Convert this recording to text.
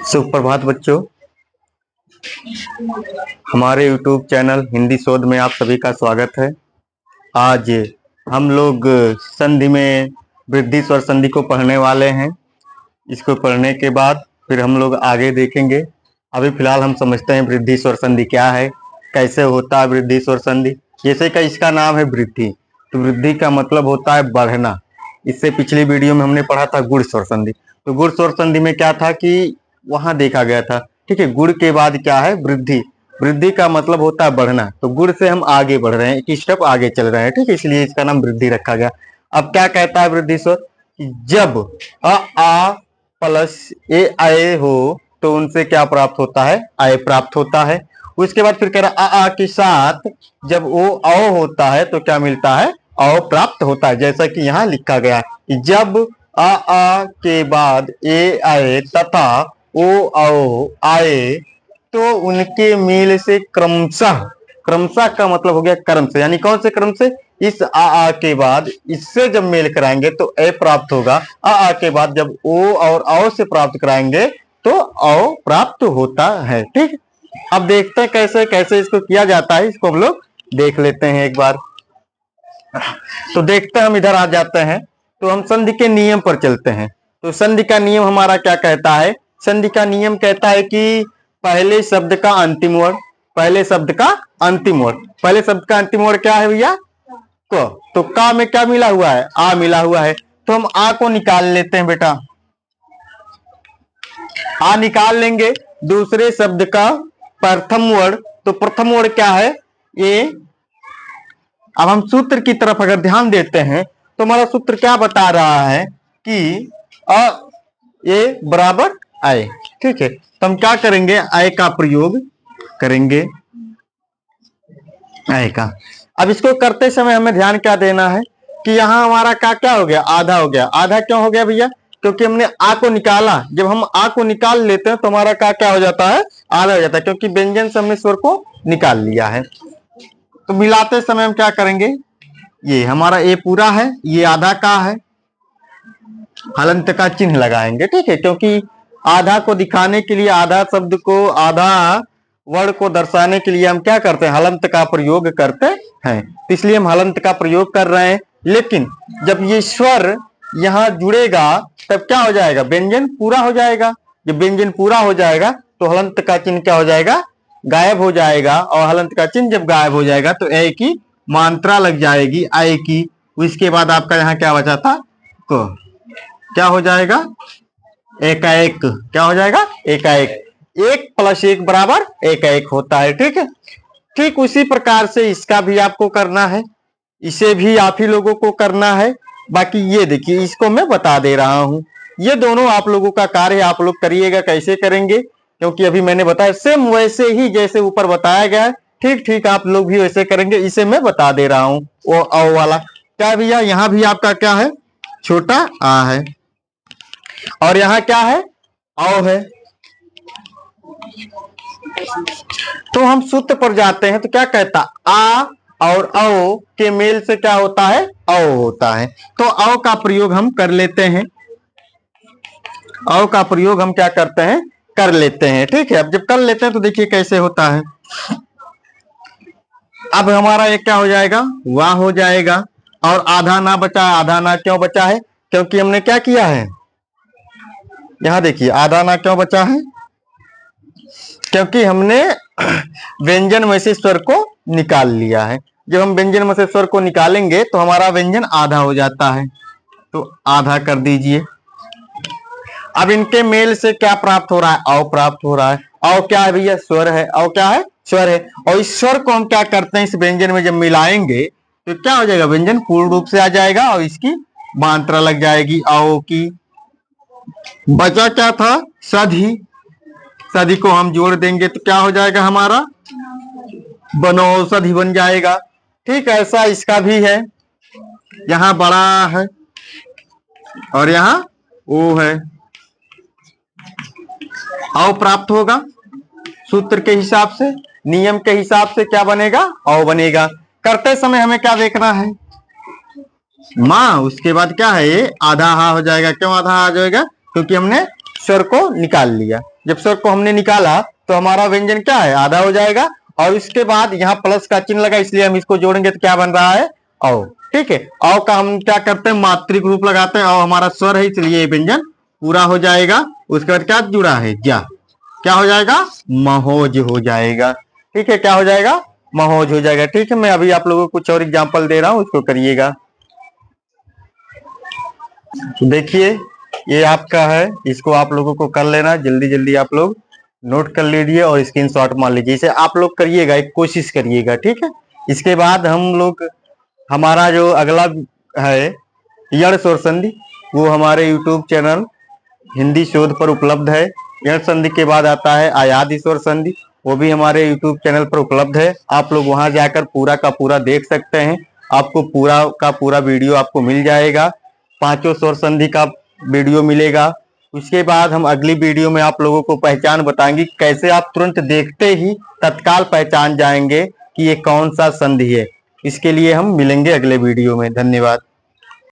सुप्रभात बच्चों, हमारे YouTube चैनल हिंदी शोध में आप सभी का स्वागत है। आज हम लोग संधि में वृद्धि स्वर संधि को पढ़ने वाले हैं। इसको पढ़ने के बाद फिर हम लोग आगे देखेंगे। अभी फिलहाल हम समझते हैं वृद्धि स्वर संधि क्या है, कैसे होता है वृद्धि स्वर संधि। जैसे कि इसका नाम है वृद्धि, तो वृद्धि का मतलब होता है बढ़ना। इससे पिछली वीडियो में हमने पढ़ा था गुण स्वर संधि। तो गुण स्वर संधि में क्या था कि वहां देखा गया था, ठीक है, गुण के बाद क्या है वृद्धि। वृद्धि का मतलब होता है बढ़ना, तो गुण से हम आगे बढ़ रहे हैं, एक स्टेप आगे चल रहे हैं, ठीक है, इसलिए इसका नाम वृद्धि रखा गया। अब क्या कहता है वृद्धि स्वर, जब आ प्लस ए आए हो तो उनसे क्या प्राप्त होता है, आय प्राप्त होता है। उसके बाद फिर कह रहा आ के साथ जब ओ औ होता है तो क्या मिलता है, औ प्राप्त होता है। जैसा कि यहाँ लिखा गया है, जब आ के बाद ए आए तथा ओ औ आए तो उनके मेल से क्रमशः, क्रमशः का मतलब हो गया कर्म से, यानी कौन से क्रम से, इस आ के बाद इससे जब मेल कराएंगे तो ए प्राप्त होगा। आ के बाद जब ओ और औ से प्राप्त कराएंगे तो औ प्राप्त होता है। ठीक, अब देखते हैं कैसे कैसे इसको किया जाता है, इसको हम लोग देख लेते हैं एक बार। तो देखते हैं, हम इधर आ जाते हैं, तो हम संधि के नियम पर चलते हैं। तो संधि का नियम हमारा क्या कहता है, संधि का नियम कहता है कि पहले शब्द का अंतिम वर्ण, पहले शब्द का अंतिम वर्ण, पहले शब्द का अंतिम वर्ण क्या है भैया, क। तो का में क्या मिला हुआ है, आ मिला हुआ है, तो हम आ को निकाल लेते हैं बेटा, आ निकाल लेंगे। दूसरे शब्द का प्रथम वर्ण, तो प्रथम वर्ण क्या है, ए। अब हम सूत्र की तरफ अगर ध्यान देते हैं तो हमारा सूत्र क्या बता रहा है कि अ ए बराबर आए, ठीक है। तो हम क्या करेंगे, आय का प्रयोग करेंगे, आय का। अब इसको करते समय हमें ध्यान क्या देना है कि यहाँ हमारा का क्या हो गया, आधा हो गया। आधा क्यों हो गया भैया, क्योंकि हमने आ को निकाला। जब हम आ को निकाल लेते हैं तो हमारा का क्या हो जाता है, आधा हो जाता है, क्योंकि व्यंजन से हमने स्वर को निकाल लिया है। तो मिलाते समय हम क्या करेंगे, ये हमारा ए पूरा है, ये आधा का है, हलंत का चिन्ह लगाएंगे, ठीक है, क्योंकि आधा को दिखाने के लिए, आधा शब्द को, आधा वर्ण को दर्शाने के लिए हम क्या करते हैं, हलंत का प्रयोग करते हैं। इसलिए हम हलंत का प्रयोग कर रहे हैं। लेकिन जब ये स्वर यहाँ जुड़ेगा तब क्या हो जाएगा, व्यंजन पूरा हो जाएगा। जब व्यंजन पूरा हो जाएगा तो हलंत का चिन्ह क्या हो जाएगा, गायब हो जाएगा। और हलंत का चिन्ह जब गायब हो जाएगा तो ए की मात्रा लग जाएगी, आय की। उसके बाद आपका यहाँ क्या बचा था, को क्या हो जाएगा, एकाएक। क्या हो जाएगा, एकाएक। एक प्लस एक बराबर एकाएक होता है, ठीक है। ठीक उसी प्रकार से इसका भी आपको करना है, इसे भी आप ही लोगों को करना है। बाकी ये देखिए, इसको मैं बता दे रहा हूं, ये दोनों आप लोगों का कार्य है, आप लोग करिएगा। कैसे करेंगे, क्योंकि अभी मैंने बताया सेम वैसे ही जैसे ऊपर बताया गया है, ठीक ठीक आप लोग भी वैसे करेंगे। इसे मैं बता दे रहा हूं, वो औ वाला क्या भैया, यहाँ भी आपका क्या है, छोटा आ है, और यहाँ क्या है, औ है। तो हम सूत्र पर जाते हैं तो क्या कहता, आ और औ के मेल से क्या होता है, औ होता है। तो औ का प्रयोग हम कर लेते हैं, औ का प्रयोग हम क्या करते हैं, कर लेते हैं, ठीक है। अब जब कर लेते हैं तो देखिए कैसे होता है। अब हमारा एक क्या हो जाएगा, वाह हो जाएगा, और आधा ना बचा। आधा ना क्यों बचा है, क्योंकि हमने क्या किया है, यहां देखिए आधा ना क्यों बचा है, क्योंकि हमने व्यंजन में से स्वर को निकाल लिया है। जब हम व्यंजन में से स्वर को निकालेंगे तो हमारा व्यंजन आधा हो जाता है, तो आधा कर दीजिए। अब इनके मेल से क्या प्राप्त हो रहा है, औ प्राप्त हो रहा है। औ क्या है भैया, स्वर है, औ क्या है, स्वर है। और इस स्वर को हम क्या करते हैं, इस व्यंजन में जब मिलाएंगे तो क्या हो जाएगा, व्यंजन पूर्ण रूप से आ जाएगा और इसकी मात्रा लग जाएगी औ की। बचा क्या था, सधि। सधि को हम जोड़ देंगे तो क्या हो जाएगा, हमारा बनौषधि बन जाएगा। ठीक ऐसा इसका भी है, यहाँ बड़ा है और यहाँ ओ है, औ प्राप्त होगा। सूत्र के हिसाब से, नियम के हिसाब से क्या बनेगा, औ बनेगा। करते समय हमें क्या देखना है, माँ, उसके बाद क्या है, ये आधा हा हो जाएगा। क्यों आधा हा हो जाएगा? क्योंकि हमने स्वर को निकाल लिया। जब स्वर को हमने निकाला तो हमारा व्यंजन क्या है, आधा हो जाएगा। और इसके बाद यहाँ प्लस का चिन्ह लगा, इसलिए हम इसको जोड़ेंगे तो क्या बन रहा है, औ। ठीक है, औ का हम क्या करते हैं, मात्रिक रूप लगाते हैं। औ हमारा स्वर है, इसलिए ये व्यंजन पूरा हो जाएगा। उसके बाद क्या जुड़ा है, जा। क्या हो जाएगा, महोज हो जाएगा। ठीक है, क्या हो जाएगा, महोज हो जाएगा। ठीक है, मैं अभी आप लोगों को कुछ और एग्जाम्पल दे रहा हूं, उसको करिएगा। देखिए, ये आपका है, इसको आप लोगों को कर लेना, जल्दी जल्दी आप लोग नोट कर लीजिए और स्क्रीनशॉट मान लीजिए। इसे आप लोग करिएगा, एक कोशिश करिएगा। ठीक है, इसके बाद हम लोग, हमारा जो अगला है यण स्वर संधि, वो हमारे यूट्यूब चैनल हिंदी शोध पर उपलब्ध है। यण संधि के बाद आता है आयाद स्वर संधि, वो भी हमारे यूट्यूब चैनल पर उपलब्ध है। आप लोग वहां जाकर पूरा का पूरा देख सकते हैं। आपको पूरा का पूरा वीडियो आपको मिल जाएगा। पांचों स्वर संधि का वीडियो मिलेगा। उसके बाद हम अगली वीडियो में आप लोगों को पहचान बताएंगे, कैसे आप तुरंत देखते ही तत्काल पहचान जाएंगे कि ये कौन सा संधि है। इसके लिए हम मिलेंगे अगले वीडियो में। धन्यवाद।